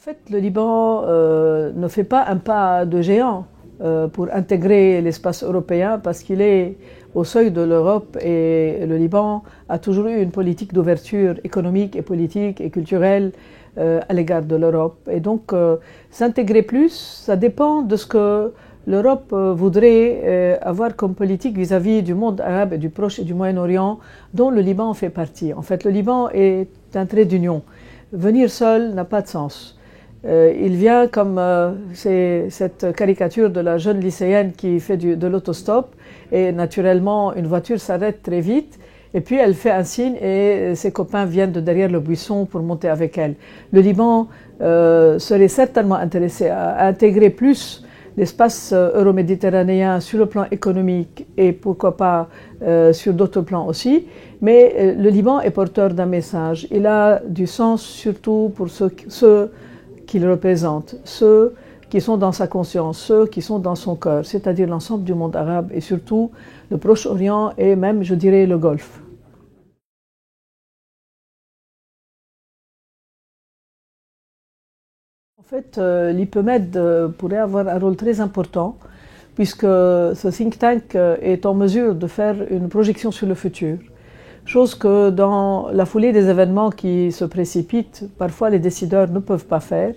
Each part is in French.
En fait, le Liban ne fait pas un pas de géant pour intégrer l'espace européen parce qu'il est au seuil de l'Europe et le Liban a toujours eu une politique d'ouverture économique et politique et culturelle à l'égard de l'Europe. Et donc, s'intégrer plus, ça dépend de ce que l'Europe voudrait avoir comme politique vis-à-vis du monde arabe et du Proche et du Moyen-Orient, dont le Liban fait partie. En fait, le Liban est un trait d'union. Venir seul n'a pas de sens. Il vient comme c'est cette caricature de la jeune lycéenne qui fait de l'autostop et naturellement une voiture s'arrête très vite et puis elle fait un signe et ses copains viennent de derrière le buisson pour monter avec elle. Le Liban serait certainement intéressé à intégrer plus l'espace euro-méditerranéen sur le plan économique et pourquoi pas sur d'autres plans aussi. Mais le Liban est porteur d'un message. Il a du sens surtout pour ceux qu'il représente, ceux qui sont dans sa conscience, ceux qui sont dans son cœur, c'est-à-dire l'ensemble du monde arabe et surtout le Proche-Orient et même, je dirais, le Golfe. En fait, l'IPMED pourrait avoir un rôle très important puisque ce think tank est en mesure de faire une projection sur le futur. Chose que dans la foulée des événements qui se précipitent, parfois les décideurs ne peuvent pas faire.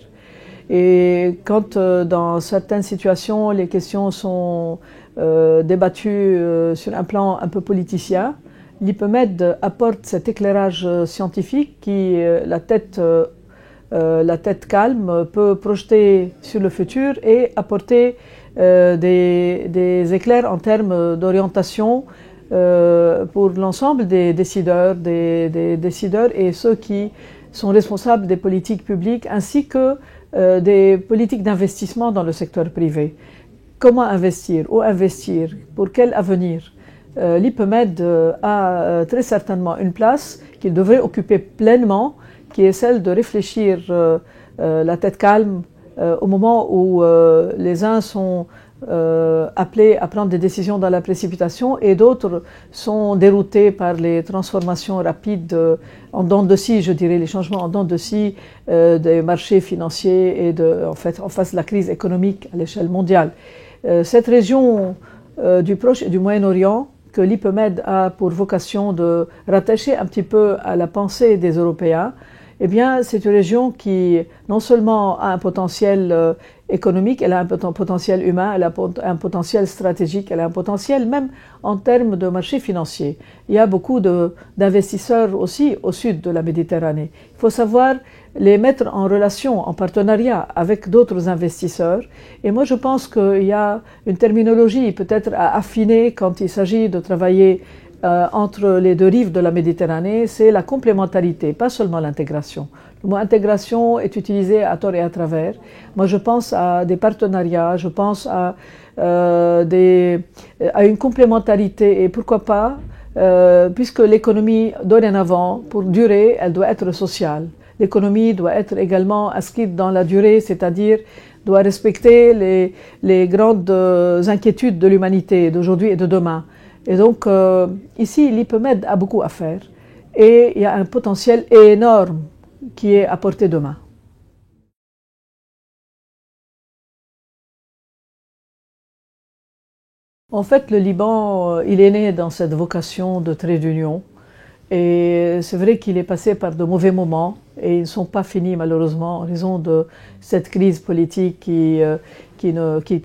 Et quand dans certaines situations, les questions sont débattues sur un plan un peu politicien, l'IPMED apporte cet éclairage scientifique qui, la tête calme, peut projeter sur le futur et apporter des éclairs en termes d'orientation pour l'ensemble des décideurs, des décideurs et ceux qui sont responsables des politiques publiques ainsi que des politiques d'investissement dans le secteur privé. Comment investir? Où investir? Pour quel avenir? L'IPMED a très certainement une place qu'il devrait occuper pleinement, qui est celle de réfléchir la tête calme au moment où les uns sont appelés à prendre des décisions dans la précipitation et d'autres sont déroutés par les transformations rapides en dents de scie, je dirais, les changements en dents de scie des marchés financiers et en fait, en face de la crise économique à l'échelle mondiale. Cette région du Proche et du Moyen-Orient que l'IPMED a pour vocation de rattacher un petit peu à la pensée des Européens, eh bien, c'est une région qui non seulement a un potentiel économique, elle a un potentiel humain, elle a un potentiel stratégique, elle a un potentiel même en termes de marché financier. Il y a beaucoup d'investisseurs aussi au sud de la Méditerranée. Il faut savoir les mettre en relation, en partenariat avec d'autres investisseurs. Et moi, je pense qu'il y a une terminologie peut-être à affiner quand il s'agit de travailler entre les deux rives de la Méditerranée, c'est la complémentarité, pas seulement l'intégration. Le mot intégration est utilisé à tort et à travers. Moi, je pense à des partenariats, je pense à une complémentarité et pourquoi pas, puisque l'économie, dorénavant, pour durer, elle doit être sociale. L'économie doit être également inscrite dans la durée, c'est-à-dire doit respecter les grandes inquiétudes de l'humanité d'aujourd'hui et de demain. Et donc, ici, l'IPMED a beaucoup à faire et il y a un potentiel énorme qui est à portée de main. En fait, le Liban, il est né dans cette vocation de trait d'union. Et c'est vrai qu'il est passé par de mauvais moments et ils ne sont pas finis malheureusement en raison de cette crise politique qui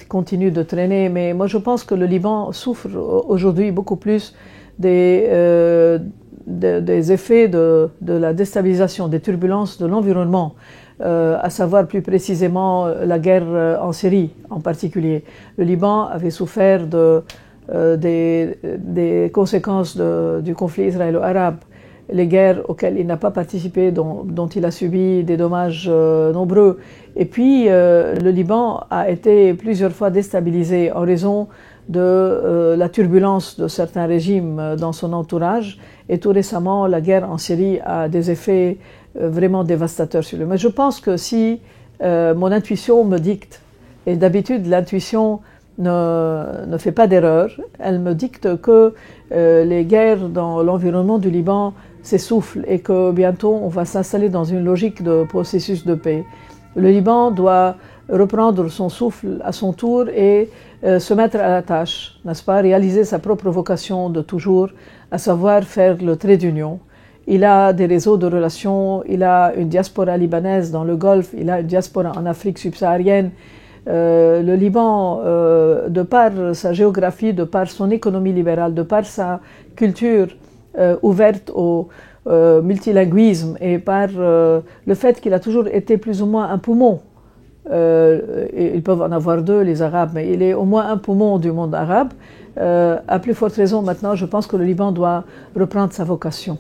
continue de traîner. Mais moi je pense que le Liban souffre aujourd'hui beaucoup plus des effets de la déstabilisation, des turbulences de l'environnement, à savoir plus précisément la guerre en Syrie en particulier. Le Liban avait souffert des conséquences du conflit israélo-arabe, les guerres auxquelles il n'a pas participé, dont il a subi des dommages nombreux. Et puis, le Liban a été plusieurs fois déstabilisé en raison de la turbulence de certains régimes dans son entourage. Et tout récemment, la guerre en Syrie a des effets vraiment dévastateurs sur lui. Mais je pense que si mon intuition me dicte, et d'habitude l'intuition ne fait pas d'erreur, elle me dicte que les guerres dans l'environnement du Liban s'essoufflent et que bientôt on va s'installer dans une logique de processus de paix. Le Liban doit reprendre son souffle à son tour et se mettre à la tâche, n'est-ce pas, réaliser sa propre vocation de toujours, à savoir faire le trait d'union. Il a des réseaux de relations, il a une diaspora libanaise dans le Golfe, il a une diaspora en Afrique subsaharienne. Le Liban, de par sa géographie, de par son économie libérale, de par sa culture ouverte au multilinguisme et par le fait qu'il a toujours été plus ou moins un poumon. Ils peuvent en avoir deux, les Arabes, mais il est au moins un poumon du monde arabe. À plus forte raison maintenant, je pense que le Liban doit reprendre sa vocation.